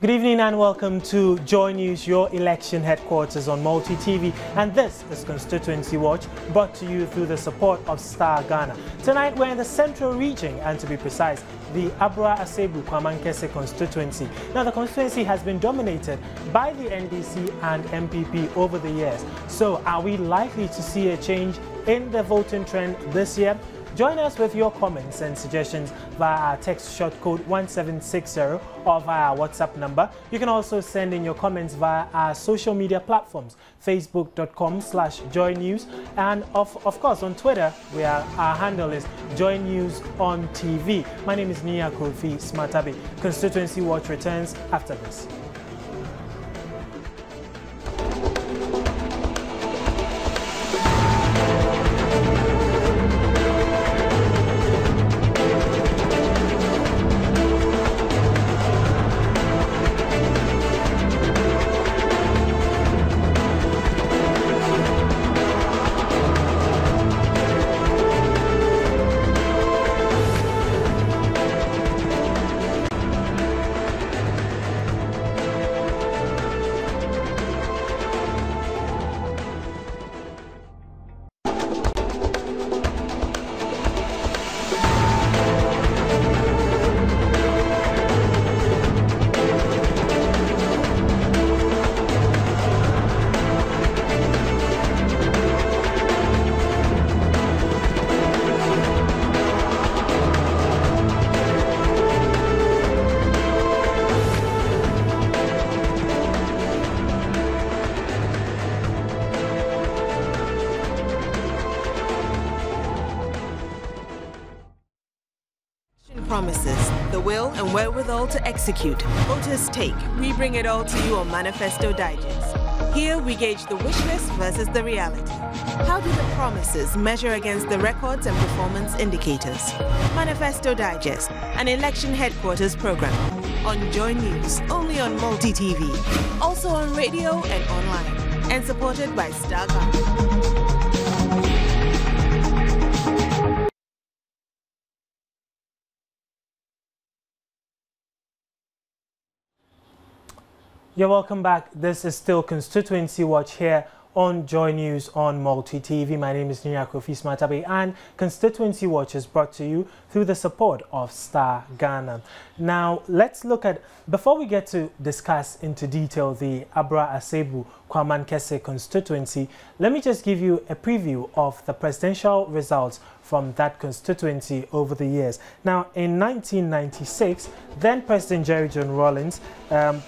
Good evening and welcome to Joy News, your election headquarters on Multi TV, and this is Constituency Watch, brought to you through the support of Star Ghana. Tonight we're in the Central Region, and to be precise, the Abra Asebu Kwamankese constituency. Now the constituency has been dominated by the NDC and MPP over the years. So are we likely to see a change in the voting trend this year? Join us with your comments and suggestions via our text short code 1760 or via our WhatsApp number. You can also send in your comments via our social media platforms, facebook.com/joynews, and of course on Twitter, our handle is Joy News on TV. My name is Nia Kofi Smartabe. Constituency Watch returns after this. Promises, the will and wherewithal to execute. Voters take. We bring it all to you on Manifesto Digest. Here we gauge the wish list versus the reality. How do the promises measure against the records and performance indicators? Manifesto Digest, an election headquarters program on Joy News, only on Multi TV, also on radio and online, and supported by Star Ghana. You're welcome back. This is still Constituency Watch here on Joy News on Multi TV. My name is Nia Kofi Smartabe, and Constituency Watch is brought to you through the support of Star Ghana. Now, let's look at, before we get to discuss into detail the Abra Asebu Kwamankese constituency, let me just give you a preview of the presidential results from that constituency over the years. Now, in 1996, then President Jerry John Rawlings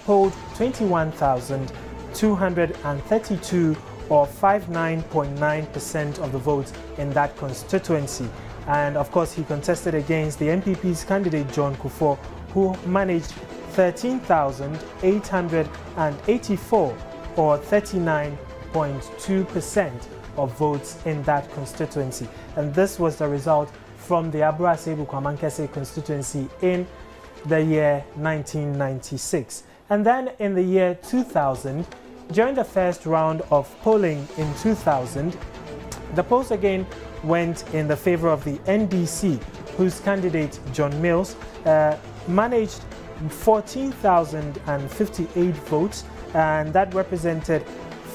polled 21,232 or 59.9% of the votes in that constituency. And of course, he contested against the NPP's candidate John Kufuor, who managed 13,884 or 39.2% of votes in that constituency. And this was the result from the Abra Asebu Kwamankese constituency in the year 1996. And then in the year 2000, during the first round of polling in 2000, the polls again went in the favor of the NDC, whose candidate John Mills managed 14,058 votes, and that represented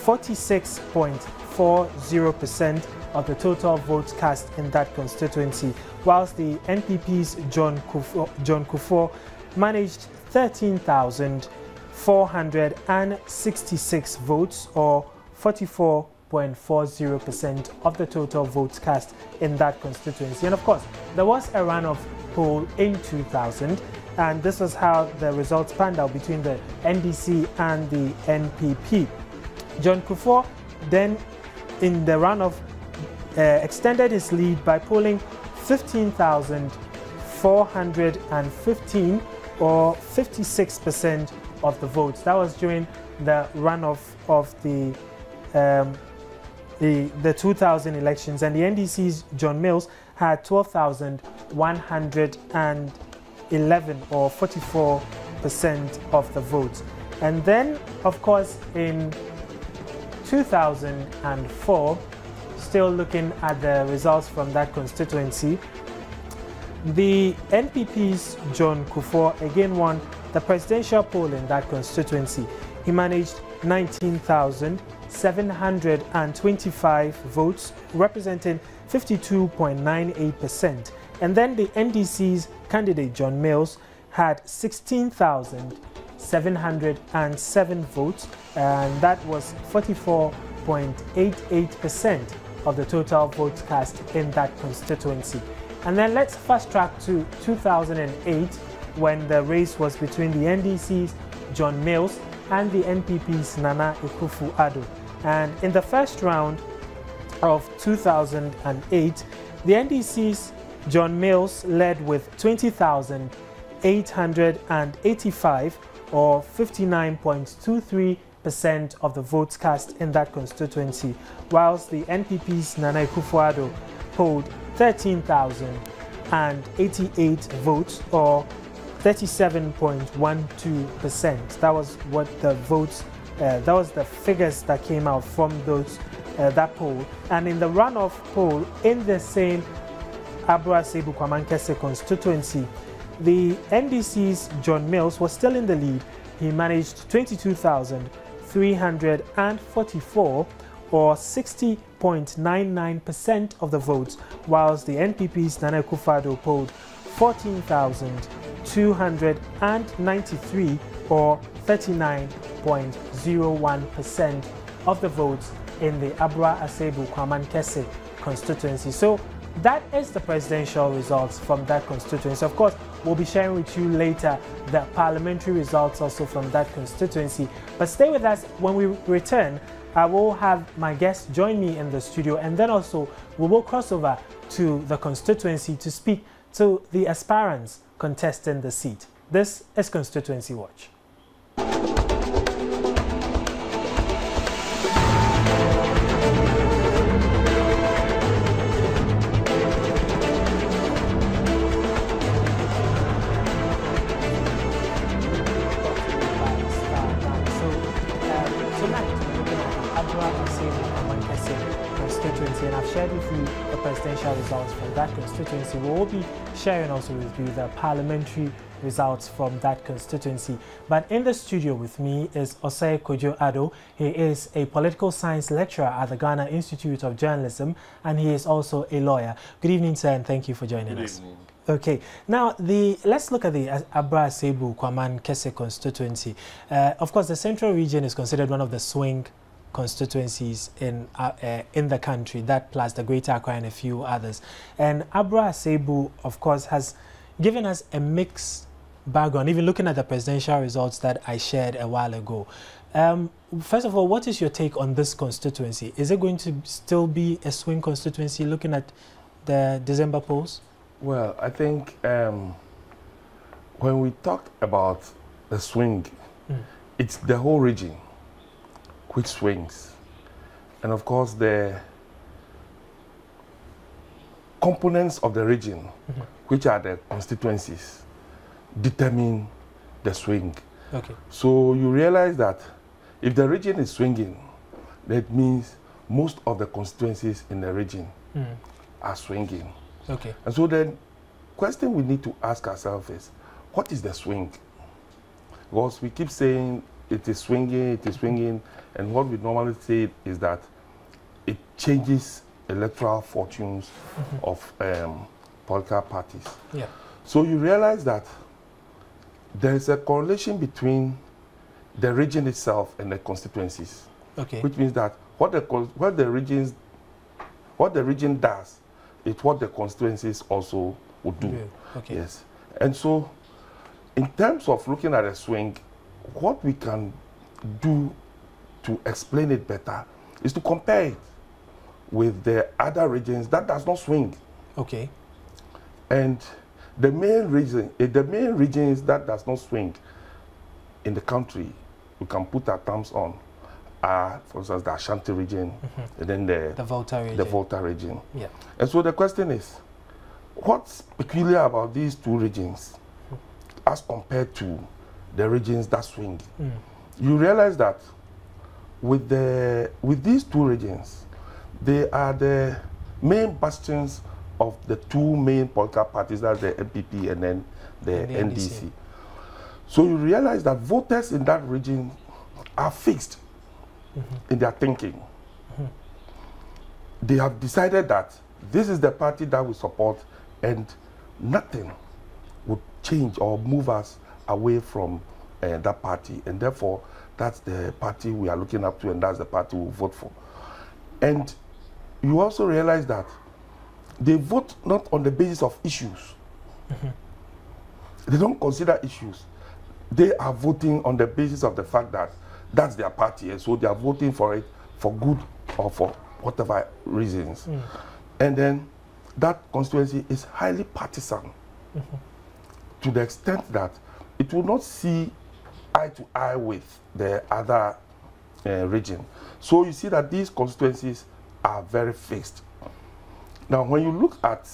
46.40% of the total votes cast in that constituency, whilst the NPP's John Kufuor managed 13,466 votes, or 44.40% of the total votes cast in that constituency. And of course, there was a runoff poll in 2000, and this was how the results panned out between the NDC and the NPP. John Kufuor then, in the runoff, extended his lead by polling 15,415 or 56% of the votes. That was during the runoff of the 2000 elections, and the NDC's John Mills had 12,111 or 44% of the votes. And then, of course, in 2004, still looking at the results from that constituency, the NPP's John Kufuor again won the presidential poll in that constituency, he managed 19,725 votes, representing 52.98%. And then the NDC's candidate, John Mills, had 16,707 votes, and that was 44.88% of the total votes cast in that constituency. And then let's fast track to 2008, when the race was between the NDC's John Mills and the NPP's Nana Akufo-Addo. And in the first round of 2008, the NDC's John Mills led with 20,885, or 59.23% of the votes cast in that constituency, whilst the NPP's Nana Akufo-Addo polled 13,088 votes, or 37.12%. That was what the votes, that was the figures that came out from those that poll. And in the runoff poll in the same Abra Asebu Kwaman Kese constituency, the NDC's John Mills was still in the lead. He managed 22,344, or 60.99% of the votes, whilst the NPP's Nana Akufo-Addo polled 14,293, or 39.01% of the votes in the Abra Asebu Kwaman Kese constituency. So that is the presidential results from that constituency. Of course, we'll be sharing with you later the parliamentary results also from that constituency. But stay with us. When we return, I will have my guests join me in the studio, and then also we will cross over to the constituency to speak to the aspirants contesting the seat. This is Constituency Watch. And I've shared with you the presidential results from that constituency. We will be sharing also with you the parliamentary results from that constituency. But in the studio with me is Osei Kojo-Addo. He is a political science lecturer at the Ghana Institute of Journalism, and he is also a lawyer. Good evening, sir, and thank you for joining us. Good evening. Okay, now let's look at the Abra Asebu Kwaman Kese constituency. Of course, the central region is considered one of the swing constituencies in the country, that plus the Greater Accra and a few others. And Abra Asebu, of course, has given us a mixed background, even looking at the presidential results that I shared a while ago. First of all, what is your take on this constituency? Is it going to still be a swing constituency looking at the December polls? Well, I think when we talked about the swing, it's the whole region which swings. And of course, the components of the region, which are the constituencies, determine the swing. Okay. So you realize that if the region is swinging, that means most of the constituencies in the region are swinging. Okay. And so the question we need to ask ourselves is, what is the swing? Because we keep saying it is swinging, and what we normally say is that it changes electoral fortunes of political parties. Yeah. So you realize that there is a correlation between the region itself and the constituencies. Okay. Which means that what the region does is what the constituencies also would do. Yeah. Okay. Yes. And so, in terms of looking at a swing, what we can do to explain it better is to compare it with the other regions that does not swing. Okay. And the main regions that does not swing in the country, we can put our thumbs on, are, for instance, the Ashanti region, and then the Volta region. Yeah. And so the question is, what's peculiar about these two regions as compared to the regions that swing? You realize that with these two regions, they are the main bastions of the two main political parties, that's the NPP and then the NDC. So you realize that voters in that region are fixed in their thinking. They have decided that this is the party that we support, and nothing would change or move us away from that party, and therefore that's the party we are looking up to, and that's the party we'll vote for. And you also realize that they vote not on the basis of issues. They don't consider issues. They are voting on the basis of the fact that that's their party, and so they are voting for it for good or for whatever reasons. And then that constituency is highly partisan to the extent that it will not see eye to eye with the other region. So you see that these constituencies are very fixed. Now, when you look at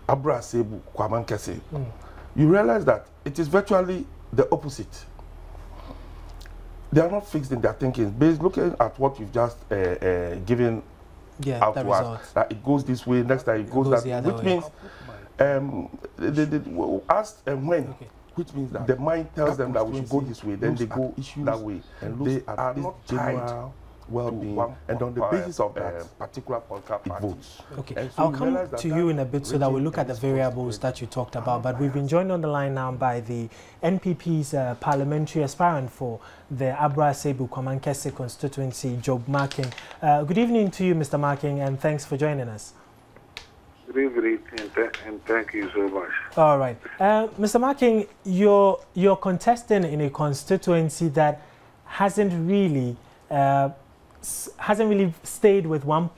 Abrasibu Kwamankese, you realize that it is virtually the opposite. They are not fixed in their thinking. Based looking at what you've just given out to us, that it goes this way, next time it goes that way, which means asked when, which means that the mind tells them that we should go this way, then they go that way, and they are not tied well-being, and on the basis of that particular political party, votes. Okay, so I'll come to you in a bit so that we look at the variables that you talked about, but we've been joined on the line now by the NPP's parliamentary aspirant for the Abrasibu Kwamankese constituency, Job Marking. Good evening to you, Mr. Marking, and thanks for joining us. Good evening, and thank you so much. All right. Mr. Marking, you're contesting in a constituency that hasn't really stayed with one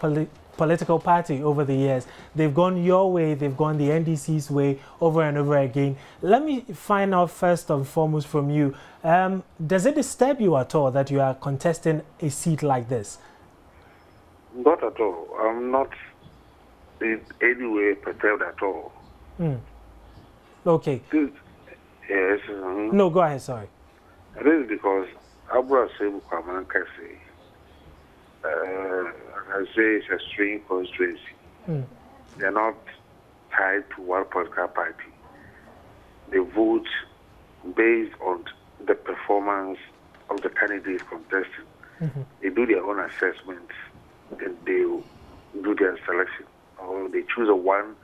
political party over the years. They've gone your way, they've gone the NDC's way over and over again. Let me find out first and foremost from you, does it disturb you at all that you are contesting a seat like this? Not at all. I'm not in any way perturbed at all. Okay. Yes. No, go ahead, sorry. It is because Abrasibu Kwamankese, I say it's a string constituency. They're not tied to one political party. They vote based on the performance of the candidates contesting. They do their own assessments, and they do their selection, or they choose a one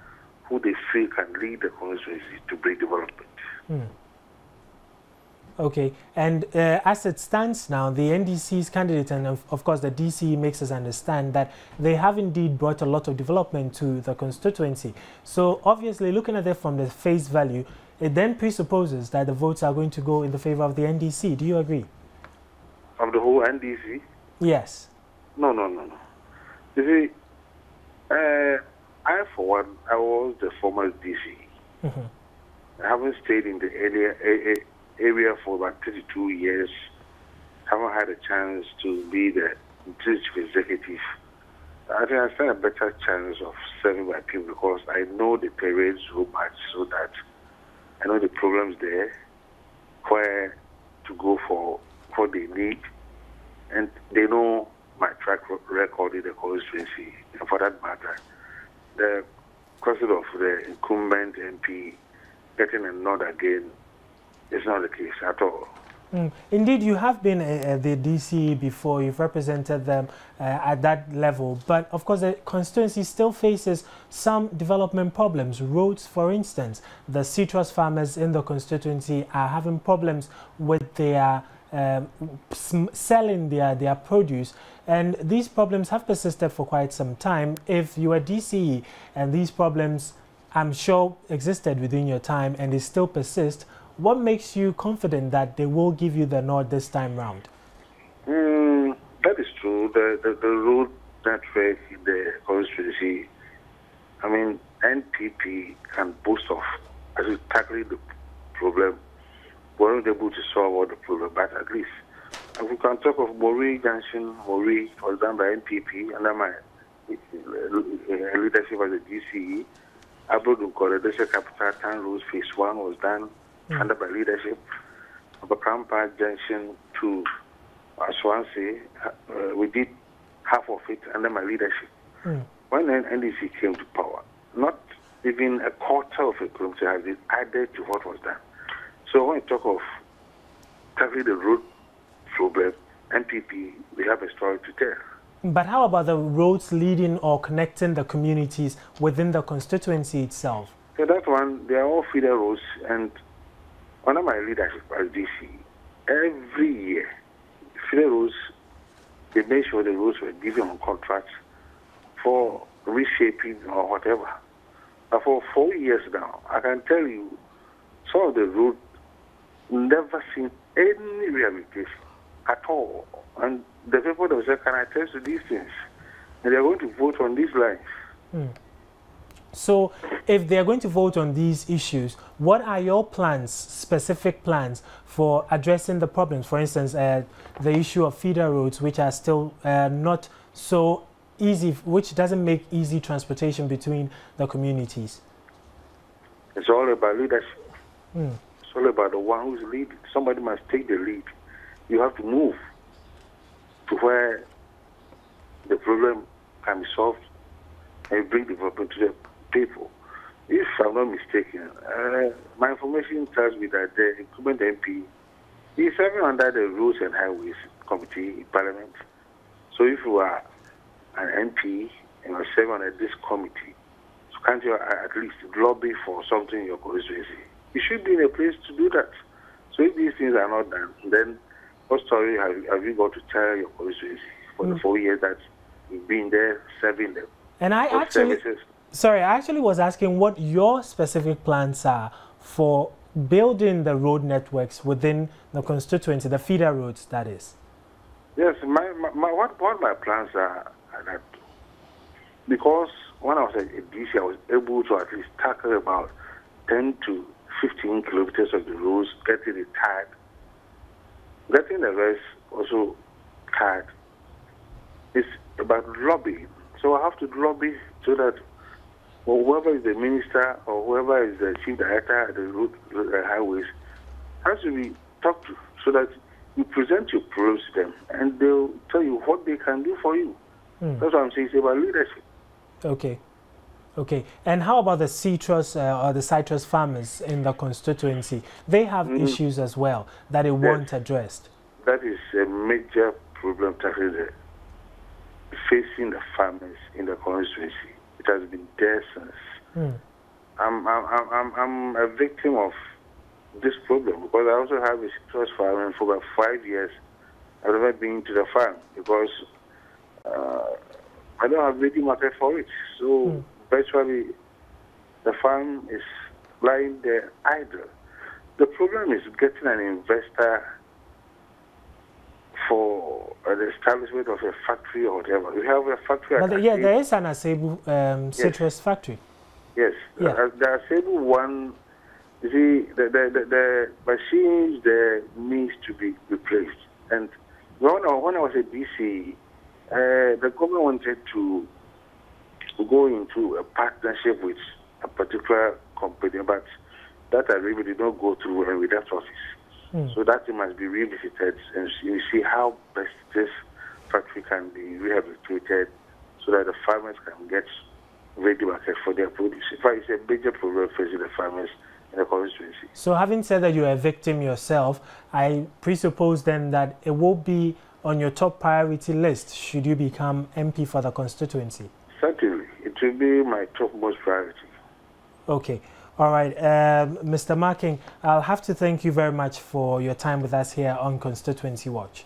who they feel can lead the constituency to bring development. Okay, and as it stands now, the NDC's candidate and of course the DCE makes us understand that they have indeed brought a lot of development to the constituency. So obviously, looking at it from the face value, it then presupposes that the votes are going to go in the favor of the NDC. Do you agree? Of the whole NDC? Yes. No. You see, I for one, I was the former DCE. I haven't stayed in the area for about 32 years. Haven't had a chance to be the chief executive. I think I stand a better chance of serving my people because I know the terrain so much, so that I know the problems there, where to go for what they need, and they know my track record in the constituency. And for that matter, the question of the incumbent MP getting a nod again is not the case at all. Indeed, you have been the DCE before. You've represented them at that level. But, of course, the constituency still faces some development problems. Roads, for instance. The citrus farmers in the constituency are having problems with their selling their produce. And these problems have persisted for quite some time. If you are DCE and these problems, I'm sure, existed within your time and they still persist, what makes you confident that they will give you the nod this time round? That is true. The road network in the constituency, I mean, NPP can boast of actually tackling the problem. We weren't able to solve all the problem, but at least we can talk of Mori Junction. Mori was done by NPP under my leadership as a DCE. Abrodunko, the Capital Town Road Phase 1 was done under my leadership. Bakampa Junction to Swansea, we did half of it under my leadership. When NDC came to power, not even a quarter of a kilometer has been added to what was done. So when you talk of tackling the road problem, NPP, we have a story to tell. But how about the roads leading or connecting the communities within the constituency itself? So that one, they are all feeder roads, and under my leadership as DC, every year, feeder roads, they made sure the roads were given on contracts for reshaping or whatever. But for 4 years now, I can tell you, some of the roads never seen any rehabilitation at all. And the people themselves can attest to these things. And they're going to vote on these lines. So if they're going to vote on these issues, what are your plans, specific plans for addressing the problems? For instance, the issue of feeder roads, which are still not so easy, which doesn't make easy transportation between the communities. It's all about leadership. It's all about the one who's leading. Somebody must take the lead. You have to move to where the problem can be solved and bring development to the people. If I'm not mistaken, my information tells me that the incumbent MP is serving under the Roads and Highways Committee in Parliament. So if you are an MP and you're serving under this committee, so can't you at least lobby for something in your constituency? You should be in a place to do that. So if these things are not done, then what story have you got to tell your constituency for the 4 years that you've been there serving them? And I actually was asking what your specific plans are for building the road networks within the constituency, the feeder roads, that is. Yes, what my plans are that, because when I was at DC, I was able to at least tackle about 10 to 15 kilometers of the roads, getting it tied, getting the rest also tied. It's about lobbying. So I have to lobby so that whoever is the minister or whoever is the chief director at the road highways has to be talked to, so that you present your problems to them and they'll tell you what they can do for you. That's what I'm saying. It's about leadership. Okay. Okay. And how about the citrus or the citrus farmers in the constituency? They have issues as well that they want addressed. That is a major problem facing the farmers in the constituency. It has been there since. I'm a victim of this problem because I also have a citrus farm, and for about 5 years I've never been to the farm because I don't have ready market for it. So virtually the farm is lying there idle. The problem is getting an investor for the establishment of a factory or whatever. We have a factory. But there is an Asebu citrus factory. Yes, the Asebu one. You see, the machines there needs to be replaced. And when I was at DC, the government wanted to go into a partnership with a particular company, but that agreement did not go through with that office. So that thing must be revisited, and you see how best this factory can be rehabilitated so that the farmers can get ready market for their produce. In fact, it's a major problem facing the farmers in the constituency. So having said that you're a victim yourself, I presuppose then that it will be on your top priority list should you become MP for the constituency? Certainly. It will be my topmost priority. Okay. All right. Mr. Marking, I'll have to thank you very much for your time with us here on Constituency Watch.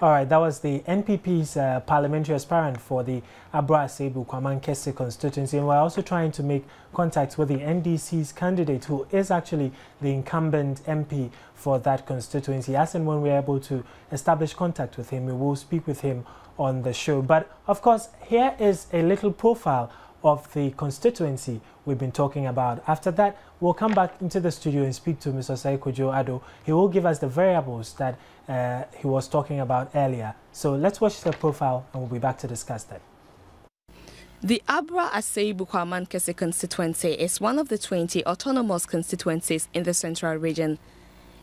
All right, that was the NPP's parliamentary aspirant for the Abra Asebu Kwamankese constituency, and we're also trying to make contact with the NDC's candidate, who is actually the incumbent MP for that constituency. As and when we're able to establish contact with him, we will speak with him on the show. But of course, here is a little profile of the constituency we've been talking about. After that, we'll come back into the studio and speak to Mr. Saikojo Ado. He will give us the variables that he was talking about earlier. So let's watch the profile and we'll be back to discuss that. The Abra Asebu Kwamankese constituency is one of the 20 autonomous constituencies in the Central Region.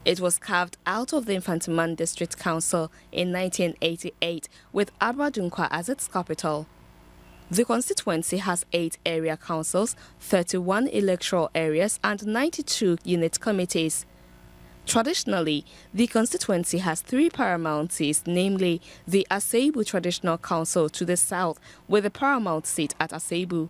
It was carved out of the Infantiman District Council in 1988 with Abra Dunkwa as its capital. The constituency has 8 area councils, 31 electoral areas and 92 unit committees. Traditionally, the constituency has 3 paramountcies, namely the Asebu Traditional Council to the south, with the paramount seat at Asebu.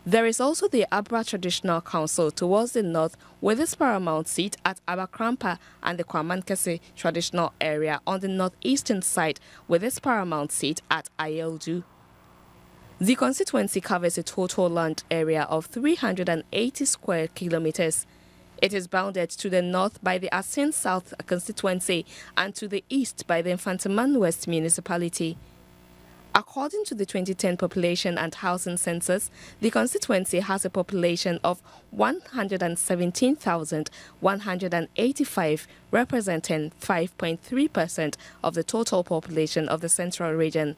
There is also the Abra Traditional Council towards the north, with its paramount seat at Abakrampa, and the Kwamankese Traditional Area on the northeastern side, with its paramount seat at Ayeldu. The constituency covers a total land area of 380 square kilometers. It is bounded to the north by the Asin South constituency and to the east by the Infantaman West municipality. According to the 2010 population and housing census, the constituency has a population of 117,185, representing 5.3% of the total population of the central region.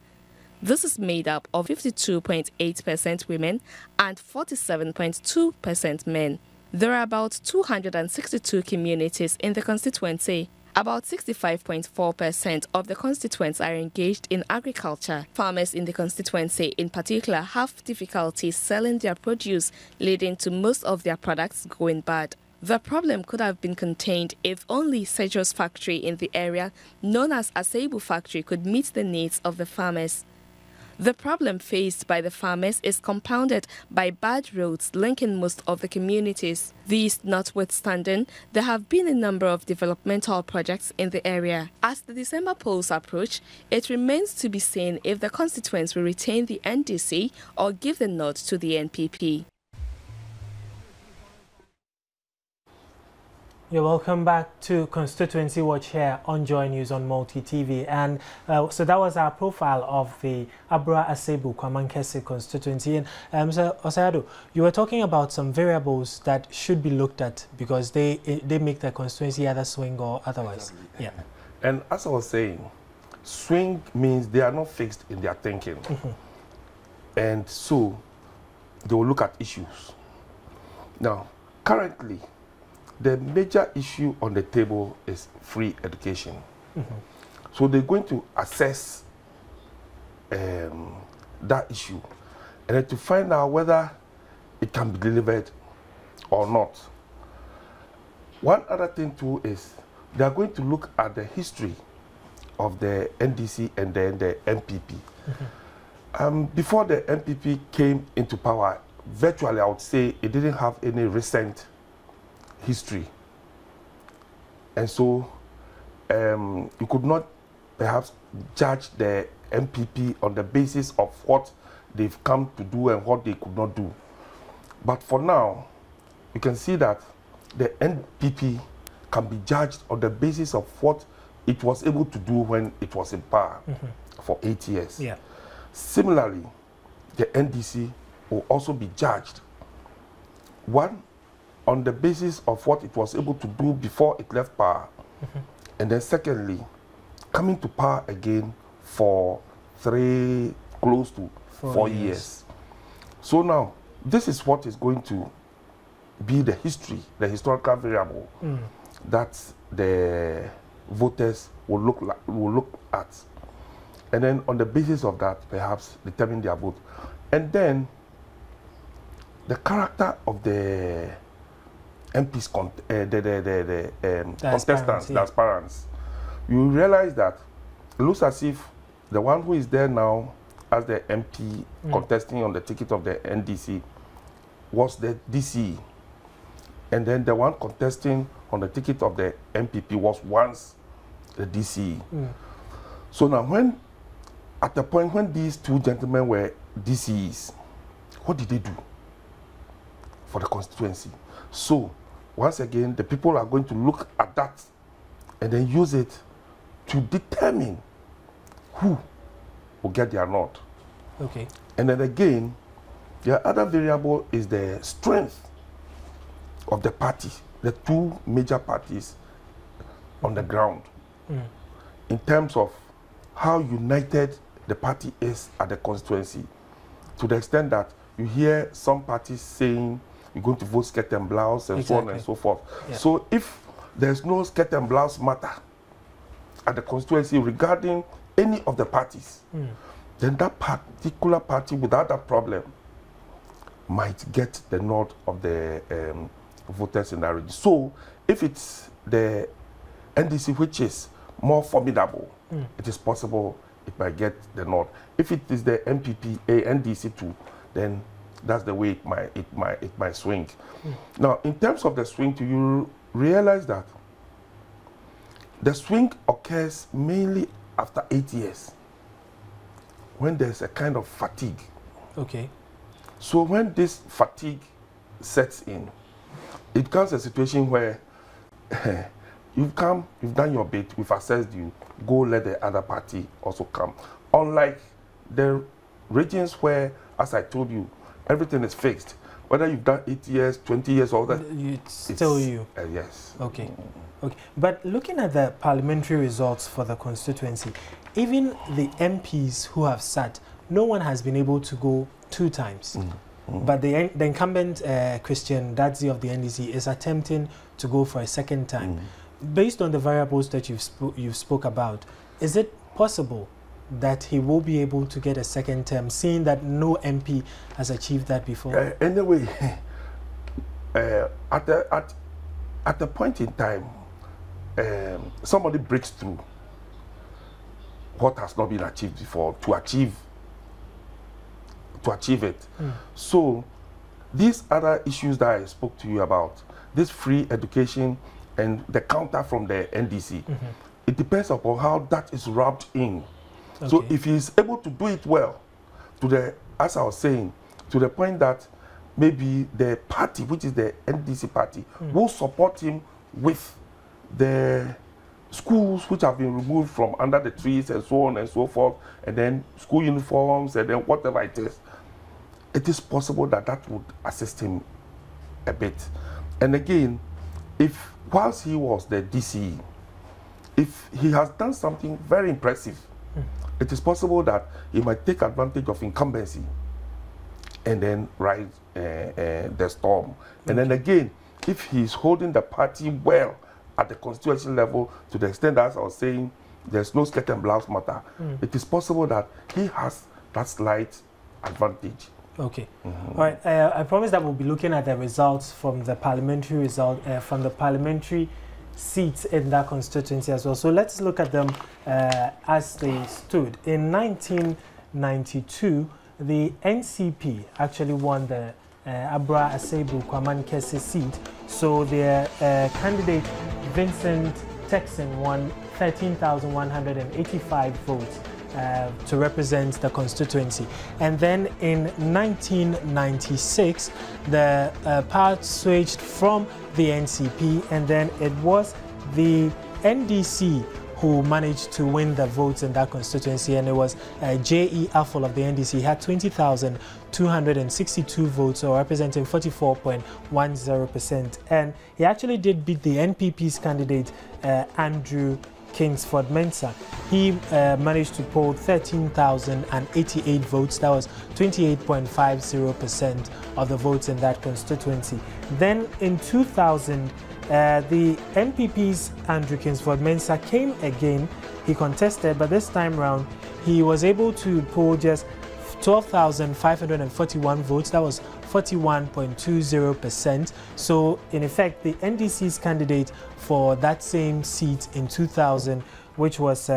This is made up of 52.8% women and 47.2% men. There are about 262 communities in the constituency. About 65.4% of the constituents are engaged in agriculture. Farmers in the constituency in particular have difficulties selling their produce, leading to most of their products going bad. The problem could have been contained if only Sejo's factory in the area, known as Asebu Factory, could meet the needs of the farmers. The problem faced by the farmers is compounded by bad roads linking most of the communities. These notwithstanding, there have been a number of developmental projects in the area. As the December polls approach, it remains to be seen if the constituents will retain the NDC or give the nod to the NPP. You're welcome back to Constituency Watch here on Joy News on Multi TV. And so that was our profile of the Abra Asebu Kwamankese constituency. And so Osayado, you were talking about some variables that should be looked at because they make the constituency either swing or otherwise. Yeah. And as I was saying, swing means they are not fixed in their thinking. And so they will look at issues. Now, currently, the major issue on the table is free education. So they're going to assess that issue and then to find out whether it can be delivered or not. One other thing too is they are going to look at the history of the NDC and then the MPP. Before the MPP came into power, virtually I would say it didn't have any recent history, and so you could not perhaps judge the MPP on the basis of what they've come to do and what they could not do. But for now, you can see that the NPP can be judged on the basis of what it was able to do when it was in power for 8 years. Yeah. Similarly, the NDC will also be judged, one, on the basis of what it was able to do before it left power, and then secondly, coming to power again for close to 4 years. So now, this is what is going to be the history, the historical variable that the voters will look at, and then on the basis of that, perhaps determine their vote, and then the character of the MPs, contestants, the aspirants, you realize that it looks as if the one who is there now as the MP contesting on the ticket of the NDC was the DCE, and then the one contesting on the ticket of the MPP was once the DCE. So now, at the point when these two gentlemen were DCEs, what did they do for the constituency? So once again, the people are going to look at that and then use it to determine who will get their nod. Okay. And then again, the other variable is the strength of the party, the two major parties on the ground, in terms of how united the party is at the constituency, to the extent that you hear some parties saying you're going to vote skirt and blouse and so on and so forth. Yeah. So if there's no skirt and blouse matter at the constituency regarding any of the parties, then that particular party without that problem might get the nod of the voters in that region. So if it's the NDC which is more formidable, it is possible it might get the nod. If it is the MPP, NDC too, then that's the way it might swing. Now, in terms of the swing, you realize that the swing occurs mainly after 8 years, when there's a kind of fatigue. Okay. So when this fatigue sets in, it becomes a situation where you've done your bit, we've assessed you, go let the other party also come. Unlike the regions where, as I told you, everything is fixed. Whether you've done 8 years, 20 years, all that, it's still you. Yes. Okay. Okay. But looking at the parliamentary results for the constituency, even the MPs who have sat, no one has been able to go 2 times. But the incumbent Christian Dadzi of the NDC is attempting to go for a second time. Based on the variables that you've spoke about, is it possible that he will be able to get a second term, seeing that no MP has achieved that before? Anyway, at the point in time, somebody breaks through what has not been achieved before to achieve it. So these other issues that I spoke to you about, this free education and the counter from the NDC, it depends upon how that is rubbed in. Okay. So if he is able to do it well, to the, as I was saying, to the point that maybe the party, which is the NDC party, will support him with the schools which have been removed from under the trees and so on and so forth, and then school uniforms and then whatever it is possible that that would assist him a bit. And again, if whilst he was the DCE, if he has done something very impressive, it is possible that he might take advantage of incumbency and then ride the storm. And then again, if he's holding the party well at the constituency level, to the extent that, as I was saying, there's no skirt and blouse matter, it is possible that he has that slight advantage. Okay. All right. I promise that we'll be looking at the results from the parliamentary parliamentary seats in that constituency as well. So let's look at them as they stood. In 1992, the NCP actually won the Abra Asebu Kwaman Kese seat. So their candidate Vincent Texan won 13,185 votes to represent the constituency. And then in 1996, the power switched from the NCP, and then it was the NDC who managed to win the votes in that constituency, and it was J.E. Affle of the NDC. He had 20,262 votes, or representing 44.10%. And he actually did beat the NPP's candidate, Andrew Kingsford Mensah. He managed to poll 13,088 votes. That was 28.50% of the votes in that constituency. Then in 2000, the NPP's Andrew Kingsford Mensah came again. He contested, but this time round he was able to poll just 12,541 votes. That was 41.20%. So in effect, the NDC's candidate for that same seat in 2000, which was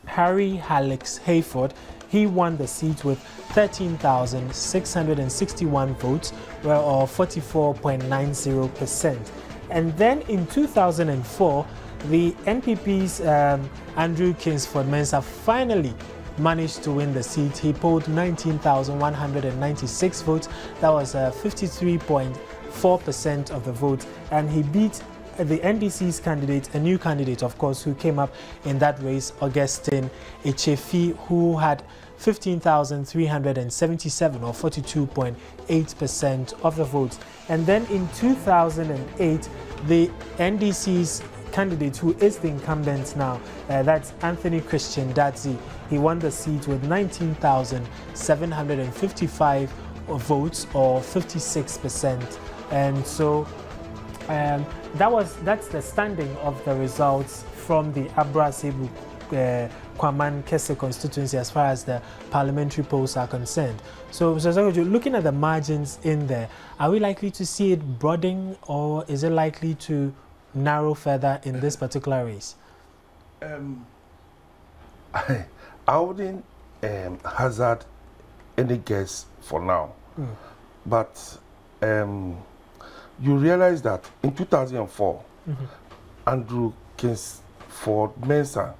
Harry Hallex Hayford, he won the seat with 13,661 votes, or 44.90%. And then in 2004, the NPP's Andrew Kingsford Mensah finally managed to win the seat. He polled 19,196 votes. That was 53.4% of the vote, and he beat the NDC's candidate, a new candidate, of course, who came up in that race, Augustine Echefi, who had 15,377, or 42.8% of the votes. And then in 2008, the NDC's candidate, who is the incumbent now, that's Anthony Christian Dadzi, he won the seat with 19,755 votes, or 56%. And so that's the standing of the results from the Abra Asebu Kwaman Kese constituency as far as the parliamentary polls are concerned. So, looking at the margins in there, are we likely to see it broadening, or is it likely to narrow further in this particular race? I wouldn't hazard any guess for now, but you realize that in 2004, Andrew Kingsford Mensah,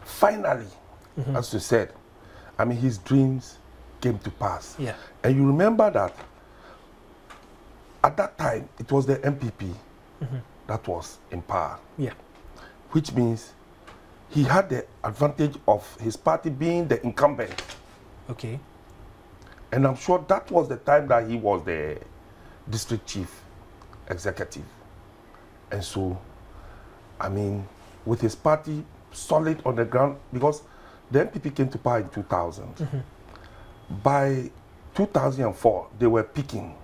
finally, as you said, I mean, his dreams came to pass. And you remember that at that time, it was the MPP that was in power, which means he had the advantage of his party being the incumbent. And I'm sure that was the time that he was the district chief executive. And so, I mean, with his party solid on the ground, because the MPP came to power in 2000. By 2004, they were peaking.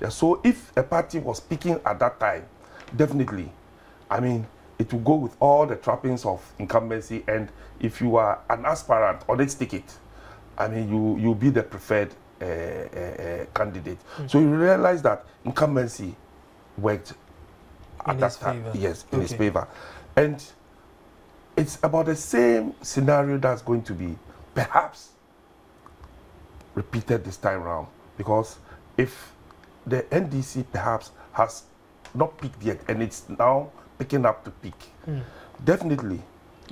So if a party was peaking at that time, definitely, I mean, it will go with all the trappings of incumbency, and if you are an aspirant on its ticket, I mean, you'll be the preferred candidate. So you realize that incumbency worked at that time. In his favor. And it's about the same scenario that's going to be perhaps repeated this time round, because if the NDC perhaps has not peaked yet and it's now picking up to peak, definitely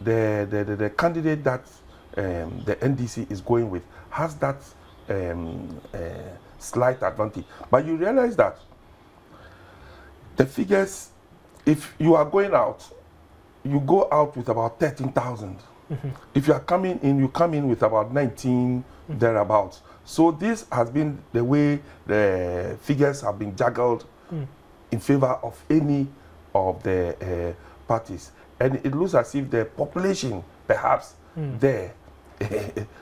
the candidate that the NDC is going with has that slight advantage. But you realize that the figures, if you are going out, you go out with about 13,000. If you are coming in, you come in with about 19 thereabouts. So this has been the way the figures have been juggled in favor of any of the parties. And it looks as if the population, perhaps, there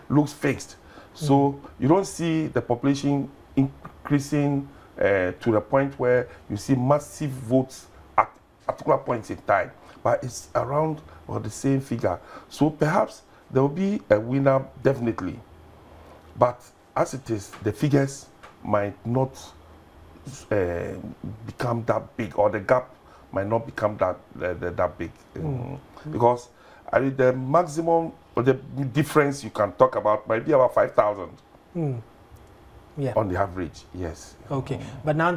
looks fixed. So you don't see the population increasing to the point where you see massive votes at particular points in time. But it's around the same figure. So perhaps there will be a winner, definitely. But as it is, the figures might not become that big, or the gap might not become that big. Because I mean, the maximum or the difference you can talk about might be about 5,000 on the average, yes. But now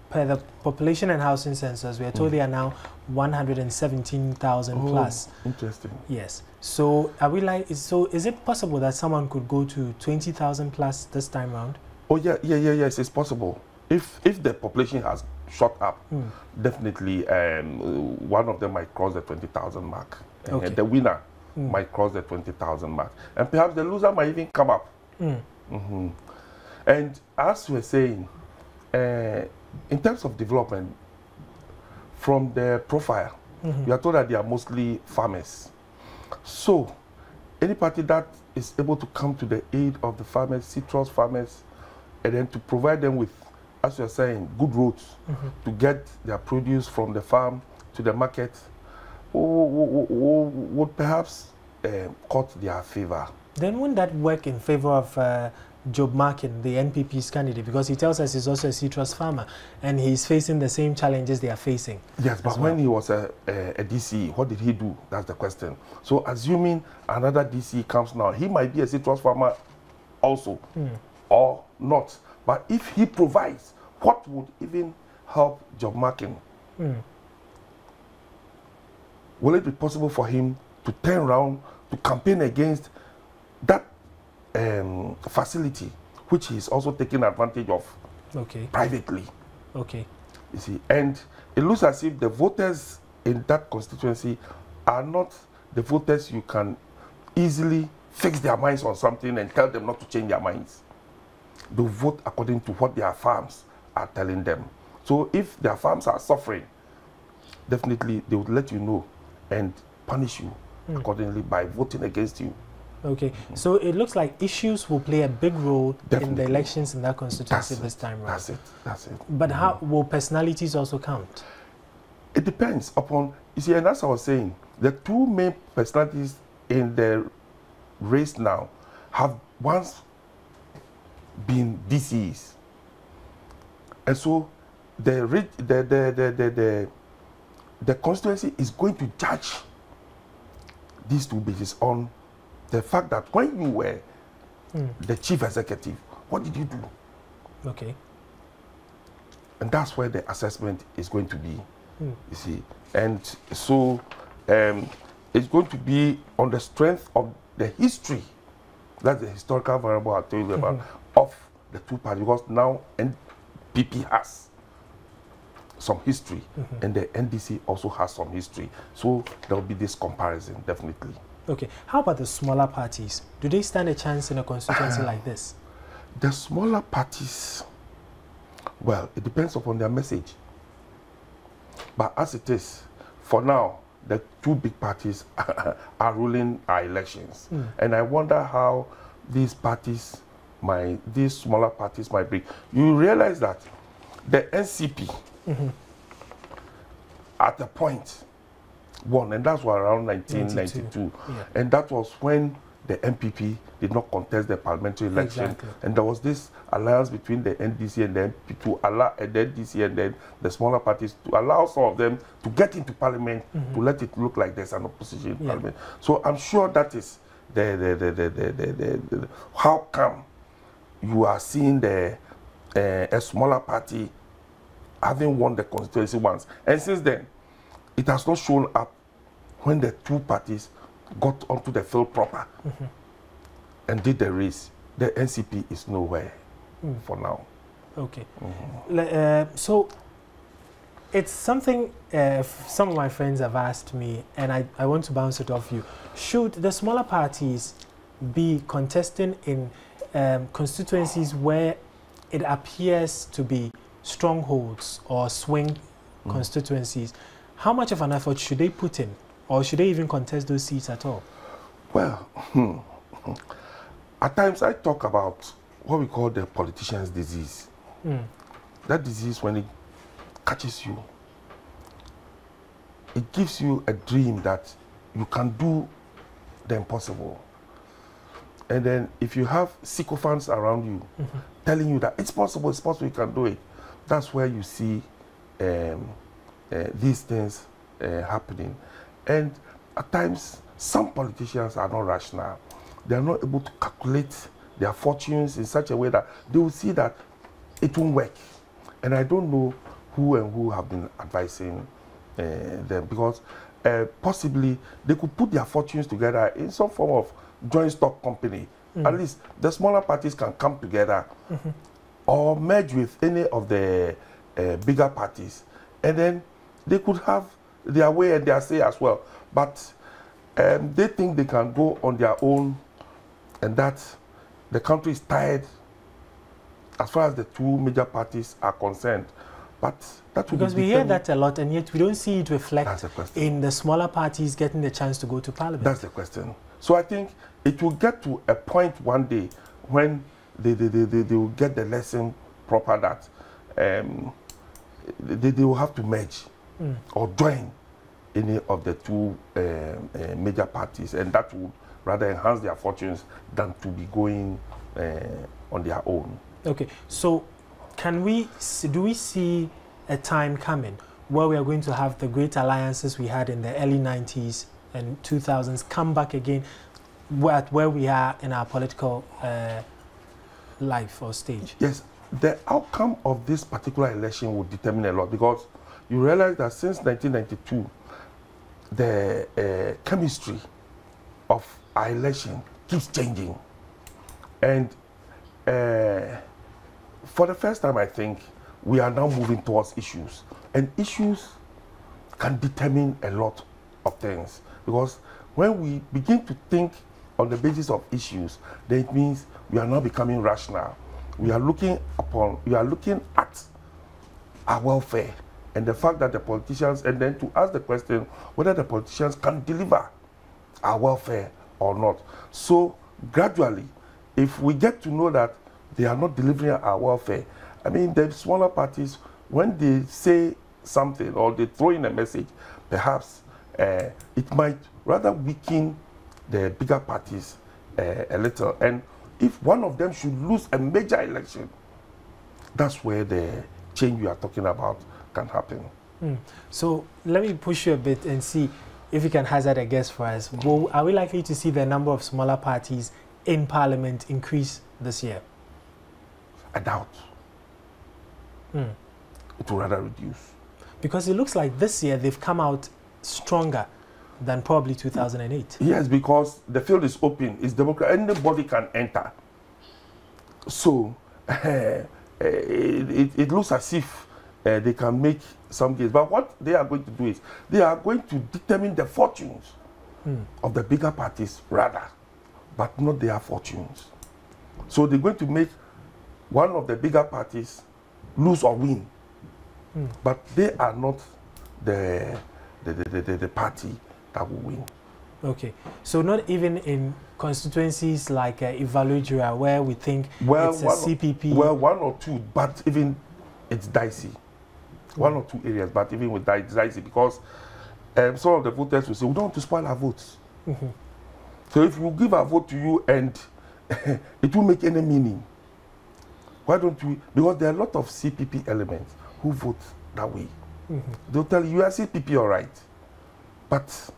per the population and housing census, we are told they are now 117,000 plus. Interesting. Yes. So are we is it possible that someone could go to 20,000 plus this time round? Yes, it's possible. If the population has shot up, definitely one of them might cross the 20,000 mark. The winner might cross the 20,000 mark. And perhaps the loser might even come up. And as we're saying, in terms of development, from the profile, we are told that they are mostly farmers. So, any party that is able to come to the aid of the farmers, citrus farmers, and then to provide them with, as you are saying, good roads to get their produce from the farm to the market, would perhaps court their favor. Then wouldn't that work in favor of Job Markin, the NPP's candidate, because he tells us he's also a citrus farmer and he's facing the same challenges they are facing? Yes, but when he was a DCE, what did he do? That's the question. So assuming another DCE comes now, he might be a citrus farmer also, or not. But if he provides, what would even help Job Markin? Will it be possible for him to turn around to campaign against that facility, which he is also taking advantage of privately? You see, and it looks as if the voters in that constituency are not the voters you can easily fix their minds on something and tell them not to change their minds. They vote according to what their farms are telling them. So if their farms are suffering, definitely they would let you know and punish you accordingly by voting against you. So it looks like issues will play a big role in the elections in that constituency this time around. That's it. But how will personalities also count? It depends upon, you see, and as I was saying, The two main personalities in the race now have once been DCs. And so the constituency is going to judge these two bases on the fact that when you were the chief executive, what did you do? Okay. And that's where the assessment is going to be, you see. And so it's going to be on the strength of the history, that's the historical variable I told you about, of the two parties, because now NPP has some history, and the NDC also has some history. So there will be this comparison, definitely. Okay. How about the smaller parties? Do they stand a chance in a constituency like this? The smaller parties, well, it depends upon their message. But as it is, for now, the two big parties are ruling our elections. And I wonder how these parties, these smaller parties might be. You realize that the NCP, at the point, won, and that was around 1992. Yeah. And that was when the MPP did not contest the parliamentary election. Exactly. And there was this alliance between the NDC and the MPP to allow the NDC and then the smaller parties to allow some of them to get into parliament, to let it look like there's an opposition in parliament. So I'm sure that is how come you are seeing a smaller party having won the constituency once. And since then, it has not shown up when the two parties got onto the field proper and did the race. The NCP is nowhere for now. Okay. So it's something some of my friends have asked me, and I want to bounce it off you. Should the smaller parties be contesting in constituencies where it appears to be strongholds or swing constituencies? How much of an effort should they put in, or should they even contest those seats at all? Well, at times I talk about what we call the politician's disease. That disease, when it catches you, it gives you a dream that you can do the impossible. And then if you have sycophants around you telling you that it's possible, you can do it, that's where you see these things happening. And at times, some politicians are not rational. They are not able to calculate their fortunes in such a way that they will see that it won't work. And I don't know who have been advising them, because possibly they could put their fortunes together in some form of joint stock company. At least the smaller parties can come together or merge with any of the bigger parties, and then they could have their way and their say as well. But they think they can go on their own, and that the country is tired as far as the two major parties are concerned. But that would because we hear that a lot, and yet we don't see it reflect in the smaller parties getting the chance to go to parliament. That's the question. So I think it will get to a point one day when they will get the lesson proper that they will have to merge or join any of the two major parties, and that would rather enhance their fortunes than to be going on their own. Okay, so do we see a time coming where we are going to have the great alliances we had in the early 90s and 2000s come back again at where we are in our political life or stage? Yes, the outcome of this particular election will determine a lot, because you realize that since 1992, the chemistry of our election keeps changing. And for the first time, I think, we are now moving towards issues. And issues can determine a lot of things. Because when we begin to think on the basis of issues, then it means we are now becoming rational. We are looking at our welfare and the fact that the politicians, and then to ask the question whether the politicians can deliver our welfare or not. So gradually, if we get to know that they are not delivering our welfare, I mean, the smaller parties, when they say something or they throw in a message, perhaps it might rather weaken the bigger parties a little. And if one of them should lose a major election, that's where the change we are talking about can happen. So let me push you a bit and see if you can hazard a guess for us. Well, are we likely to see the number of smaller parties in Parliament increase this year? I doubt. It will rather reduce. Because it looks like this year they've come out stronger than probably 2008. Yes, because the field is open. It's democratic. Anybody can enter. So it looks as if they can make some gains. But what they are going to do is they are going to determine the fortunes of the bigger parties rather, but not their fortunes. So they're going to make one of the bigger parties lose or win. But they are not the party that will win. Okay, so not even in constituencies like Ivalujura, where we think it's a CPP. Well, one or two, but even it's dicey. One or two areas, but even with that, it's dicey because some of the voters will say, we don't want to spoil our votes. So if we give our vote to you and it will make any meaning, why don't we? Because there are a lot of CPP elements who vote that way. They'll tell you, are CPP all right, but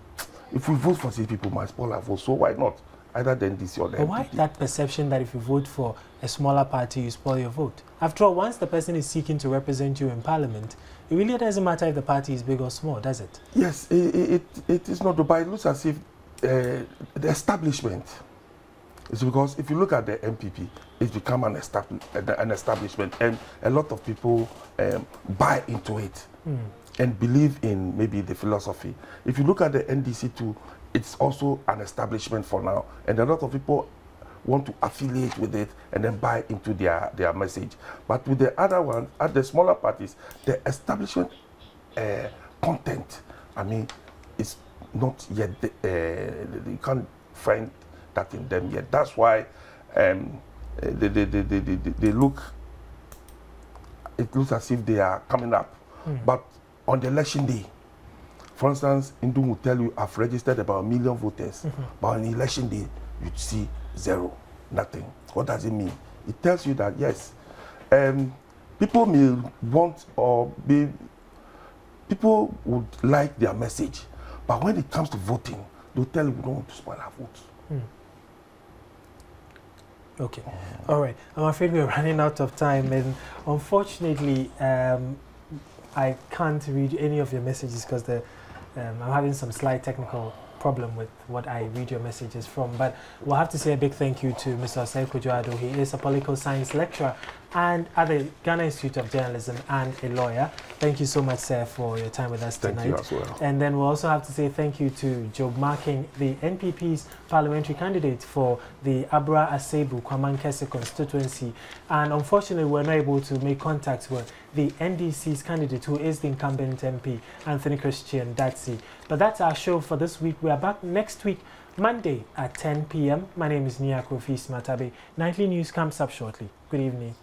if we vote for CPP, we might spoil our vote, so why not? Either the NDC or the But MPP. why that perception that if you vote for a smaller party, you spoil your vote? After all, once the person is seeking to represent you in Parliament, it really doesn't matter if the party is big or small, does it? Yes, it is not, but it looks as if the establishment. It's because if you look at the MPP, it's become an establishment, and a lot of people buy into it and believe in maybe the philosophy. If you look at the NDC too, it's also an establishment for now, and a lot of people want to affiliate with it and then buy into their message. But with the other one, at the smaller parties, the establishment content, I mean, it's not yet, you can't find that in them yet. That's why they look, it looks as if they are coming up. But on the election day, for instance, Indum will tell you, I've registered about 1 million voters, but on election day, you see zero, nothing. What does it mean? It tells you that, yes, people may want or be, people would like their message, but when it comes to voting, they'll tell you, we don't want to spoil our votes. Okay, all right. I'm afraid we're running out of time, and unfortunately, I can't read any of your messages because I'm having some slight technical problem with what I read your messages from. But we'll have to say a big thank you to Mr. Osei Kojo-Addo. He is a political science lecturer and at the Ghana Institute of Journalism and a lawyer. Thank you so much, sir, for your time with us tonight. Thank you as well. And then we'll also have to say thank you to Job Marking, the NPP's parliamentary candidate for the Abra Asebu Kwamankese constituency. And unfortunately, we're not able to make contact with the NDC's candidate, who is the incumbent MP, Anthony Christian Datsi. But that's our show for this week. We are back next week, Monday at 10 p.m. My name is Nia Kofi Smatabe. Nightly news comes up shortly. Good evening.